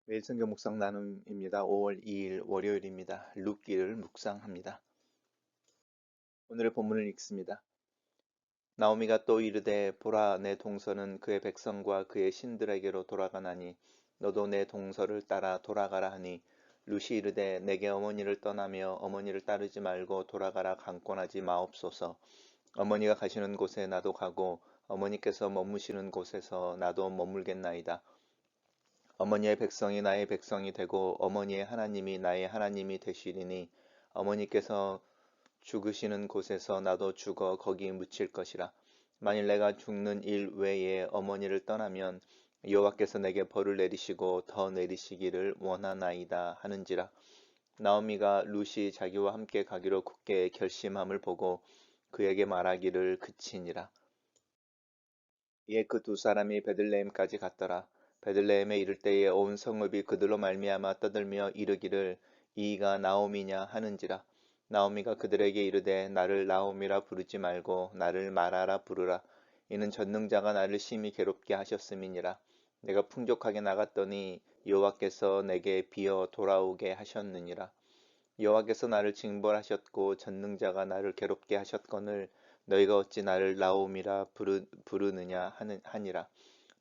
매일 성경 묵상 나눔입니다. 5월 2일 월요일입니다. 룻기를 묵상합니다. 오늘의 본문을 읽습니다. 나오미가 또 이르되 보라 내 동서는 그의 백성과 그의 신들에게로 돌아가나니 너도 내 동서를 따라 돌아가라 하니 룻이 이르되 내게 어머니를 떠나며 어머니를 따르지 말고 돌아가라 강권하지 마옵소서. 어머니가 가시는 곳에 나도 가고 어머니께서 머무시는 곳에서 나도 머물겠나이다. 어머니의 백성이 나의 백성이 되고 어머니의 하나님이 나의 하나님이 되시리니 어머니께서 죽으시는 곳에서 나도 죽어 거기 묻힐 것이라. 만일 내가 죽는 일 외에 어머니를 떠나면 여호와께서 내게 벌을 내리시고 더 내리시기를 원하나이다 하는지라. 나오미가 룻이 자기와 함께 가기로 굳게 결심함을 보고 그에게 말하기를 그치니라. 이에 그 두 사람이 베들레헴까지 갔더라. 베들레헴에 이를 때에 온 성읍이 그들로 말미암아 떠들며 이르기를 이가 나오미냐 하는지라. 나오미가 그들에게 이르되 나를 나오미라 부르지 말고 나를 마라라 부르라. 이는 전능자가 나를 심히 괴롭게 하셨음이니라. 내가 풍족하게 나갔더니 여호와께서 내게 비어 돌아오게 하셨느니라. 여호와께서 나를 징벌하셨고 전능자가 나를 괴롭게 하셨거늘 너희가 어찌 나를 나오미라 부르느냐 하니라.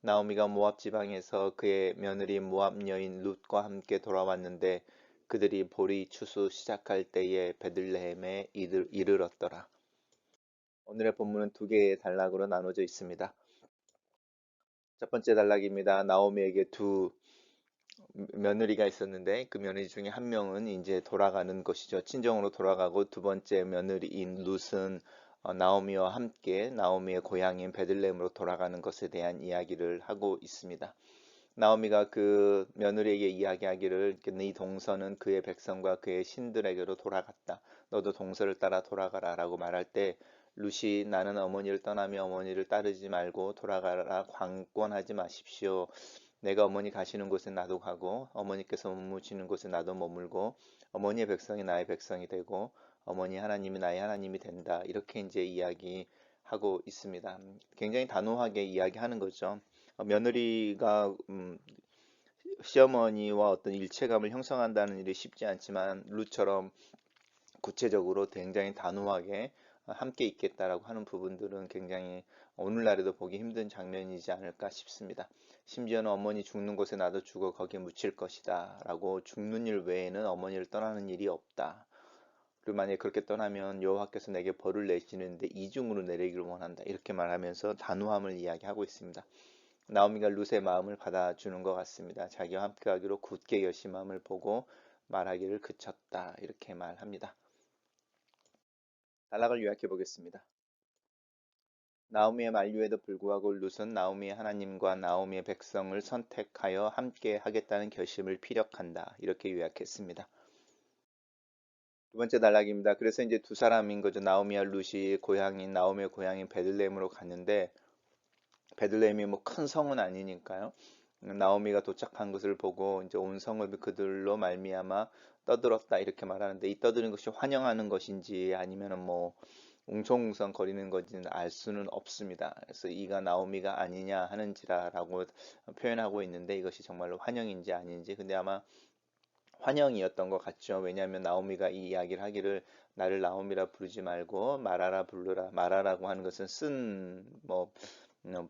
나오미가 모압 지방에서 그의 며느리 모압 여인 룻과 함께 돌아왔는데 그들이 보리 추수 시작할 때에 베들레헴에 이르렀더라. 오늘의 본문은 두 개의 단락으로 나눠져 있습니다. 첫 번째 단락입니다. 나오미에게 두 며느리가 있었는데 그 며느리 중에 한 명은 이제 돌아가는 것이죠. 친정으로 돌아가고 두 번째 며느리인 룻은 나오미와 함께 나오미의 고향인 베들레헴으로 돌아가는 것에 대한 이야기를 하고 있습니다. 나오미가 그 며느리에게 이야기하기를 네 동서는 그의 백성과 그의 신들에게로 돌아갔다. 너도 동서를 따라 돌아가라 라고 말할 때 룻이 나는 어머니를 떠나며 어머니를 따르지 말고 돌아가라 강권하지 마십시오. 내가 어머니 가시는 곳에 나도 가고 어머니께서 머무시는 곳에 나도 머물고 어머니의 백성이 나의 백성이 되고 어머니 하나님이 나의 하나님이 된다. 이렇게 이제 이야기하고 있습니다. 굉장히 단호하게 이야기하는 거죠. 며느리가 시어머니와 어떤 일체감을 형성한다는 일이 쉽지 않지만 룻처럼 구체적으로 굉장히 단호하게 함께 있겠다라고 하는 부분들은 굉장히 오늘날에도 보기 힘든 장면이지 않을까 싶습니다. 심지어는 어머니 죽는 곳에 나도 죽어 거기에 묻힐 것이다 라고 죽는 일 외에는 어머니를 떠나는 일이 없다. 그리고 만약에 그렇게 떠나면 여호와께서 내게 벌을 내시는데 이중으로 내리기를 원한다. 이렇게 말하면서 단호함을 이야기하고 있습니다. 나오미가 룻의 마음을 받아주는 것 같습니다. 자기와 함께하기로 굳게 결심함을 보고 말하기를 그쳤다. 이렇게 말합니다. 단락을 요약해 보겠습니다. 나오미의 만류에도 불구하고 룻은 나오미의 하나님과 나오미의 백성을 선택하여 함께 하겠다는 결심을 피력한다. 이렇게 요약했습니다. 두 번째 단락입니다. 그래서 이제 두 사람인 거죠. 나오미와 룻이 나오미의 고향인 베들레헴으로 갔는데 베들레헴이 뭐 큰 성은 아니니까요. 나오미가 도착한 것을 보고 이제 온 성읍이 그들로 말미암아 떠들었다 이렇게 말하는데 이 떠드는 것이 환영하는 것인지 아니면은 뭐 웅성웅성 거리는 건지는 알 수는 없습니다. 그래서 이가 나오미가 아니냐 하는지라라고 표현하고 있는데 이것이 정말로 환영인지 아닌지 근데 아마 환영이었던 것 같죠. 왜냐하면 나오미가 이 이야기를 하기를 나를 나오미라 부르지 말고 마라라 부르라. 마라라고 하는 것은 쓴뭐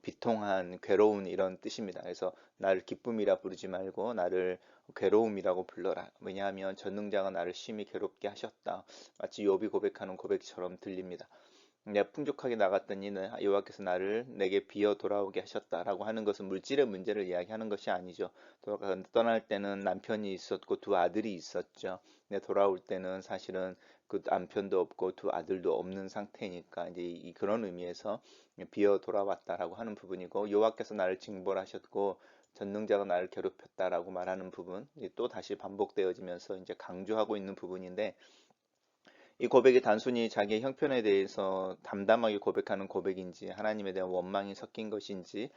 비통한 괴로운 이런 뜻입니다. 그래서 나를 기쁨이라 부르지 말고 나를 괴로움이라고 불러라. 왜냐하면 전능자가 나를 심히 괴롭게 하셨다. 마치 욥이 고백하는 고백처럼 들립니다. 내가 풍족하게 나갔더니 여호와께서 나를 내게 비어 돌아오게 하셨다라고 하는 것은 물질의 문제를 이야기하는 것이 아니죠. 떠날 때는 남편이 있었고 두 아들이 있었죠. 근데 돌아올 때는 사실은 그 남편도 없고 두 아들도 없는 상태니까 이제 그런 의미에서 비어 돌아왔다라고 하는 부분이고 여호와께서 나를 징벌하셨고 전능자가 나를 괴롭혔다라고 말하는 부분 또 다시 반복되어지면서 이제 강조하고 있는 부분인데 이 고백이 단순히 자기의 형편에 대해서 담담하게 고백하는 고백인지 하나님에 대한 원망이 섞인 것인지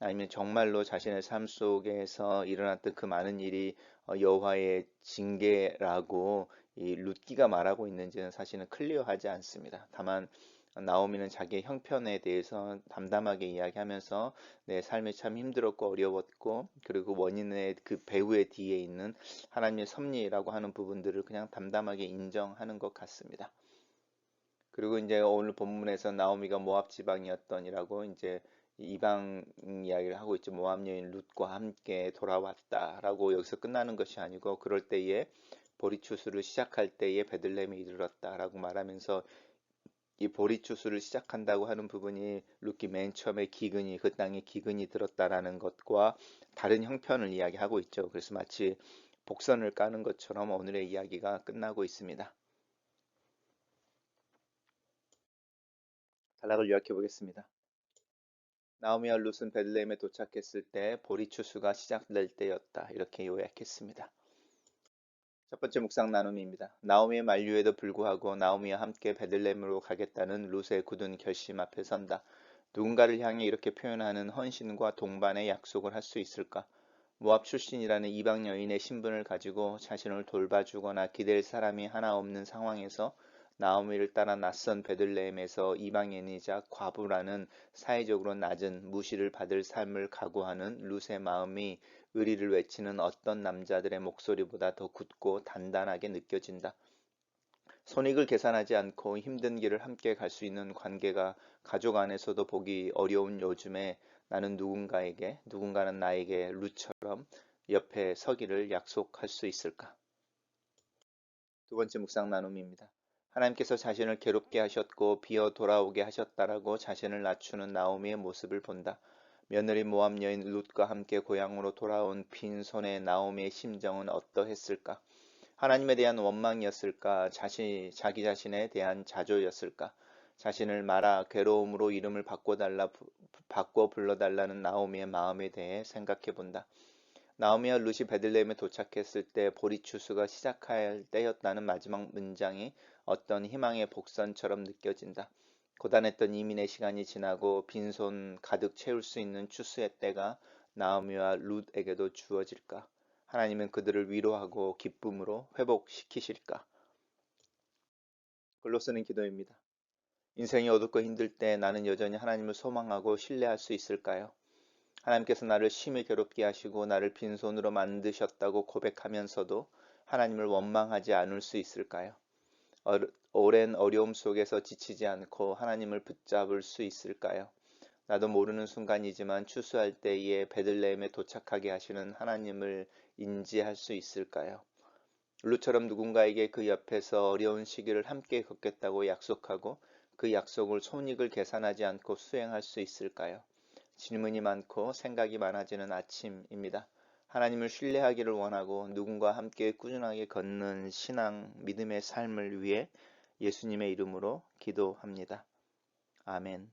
아니면 정말로 자신의 삶 속에서 일어났던 그 많은 일이 여호와의 징계라고 이 룻기가 말하고 있는지는 사실은 클리어하지 않습니다. 다만 나오미는 자기의 형편에 대해서 담담하게 이야기하면서 내 삶이 참 힘들었고 어려웠고 그리고 원인의 그 배후의 뒤에 있는 하나님의 섭리라고 하는 부분들을 그냥 담담하게 인정하는 것 같습니다. 그리고 이제 오늘 본문에서 나오미가 모압 지방이었더니라고 이제 이방 이야기를 하고 있죠. 모압 여인 룻과 함께 돌아왔다라고 여기서 끝나는 것이 아니고 그럴 때에 보리추수를 시작할 때에 베들레헴에 이르렀다라고 말하면서 이 보리추수를 시작한다고 하는 부분이 룻기 맨 처음에 기근이 그 땅에 기근이 들었다라는 것과 다른 형편을 이야기하고 있죠. 그래서 마치 복선을 까는 것처럼 오늘의 이야기가 끝나고 있습니다. 단락을 요약해 보겠습니다. 나오미와 룻은 베들레헴에 도착했을 때 보리추수가 시작될 때였다. 이렇게 요약했습니다. 첫 번째 묵상 나눔입니다. 나오미의 만류에도 불구하고 나오미와 함께 베들레헴으로 가겠다는 룻의 굳은 결심 앞에 선다. 누군가를 향해 이렇게 표현하는 헌신과 동반의 약속을 할 수 있을까? 모압 출신이라는 이방 여인의 신분을 가지고 자신을 돌봐주거나 기댈 사람이 하나 없는 상황에서 나오미를 따라 낯선 베들레헴에서 이방인이자 과부라는 사회적으로 낮은 무시를 받을 삶을 각오하는 룻의 마음이 의리를 외치는 어떤 남자들의 목소리보다 더 굳고 단단하게 느껴진다. 손익을 계산하지 않고 힘든 길을 함께 갈 수 있는 관계가 가족 안에서도 보기 어려운 요즘에 나는 누군가는 나에게 룻처럼 옆에 서기를 약속할 수 있을까? 두 번째 묵상 나눔입니다. 하나님께서 자신을 괴롭게 하셨고 비어 돌아오게 하셨다라고 자신을 낮추는 나오미의 모습을 본다. 며느리 모압 여인 룻과 함께 고향으로 돌아온 빈손의 나오미의 심정은 어떠했을까? 하나님에 대한 원망이었을까? 자기 자신에 대한 자조였을까? 자신을 말아 괴로움으로 이름을 바꿔 불러달라는 나오미의 마음에 대해 생각해 본다. 나오미와 룻이 베들레헴에 도착했을 때 보리추수가 시작할 때였다는 마지막 문장이 어떤 희망의 복선처럼 느껴진다. 고단했던 이민의 시간이 지나고 빈손 가득 채울 수 있는 추수의 때가 나오미와 룻에게도 주어질까? 하나님은 그들을 위로하고 기쁨으로 회복시키실까? 글로 쓰는 기도입니다. 인생이 어둡고 힘들 때 나는 여전히 하나님을 소망하고 신뢰할 수 있을까요? 하나님께서 나를 심히 괴롭게 하시고 나를 빈손으로 만드셨다고 고백하면서도 하나님을 원망하지 않을 수 있을까요? 오랜 어려움 속에서 지치지 않고 하나님을 붙잡을 수 있을까요? 나도 모르는 순간이지만 추수할 때에 베들레헴에 도착하게 하시는 하나님을 인지할 수 있을까요? 룻처럼 누군가에게 그 옆에서 어려운 시기를 함께 겪겠다고 약속하고 그 약속을 손익을 계산하지 않고 수행할 수 있을까요? 질문이 많고 생각이 많아지는 아침입니다. 하나님을 신뢰하기를 원하고 누군가 함께 꾸준하게 걷는 신앙, 믿음의 삶을 위해 예수님의 이름으로 기도합니다. 아멘.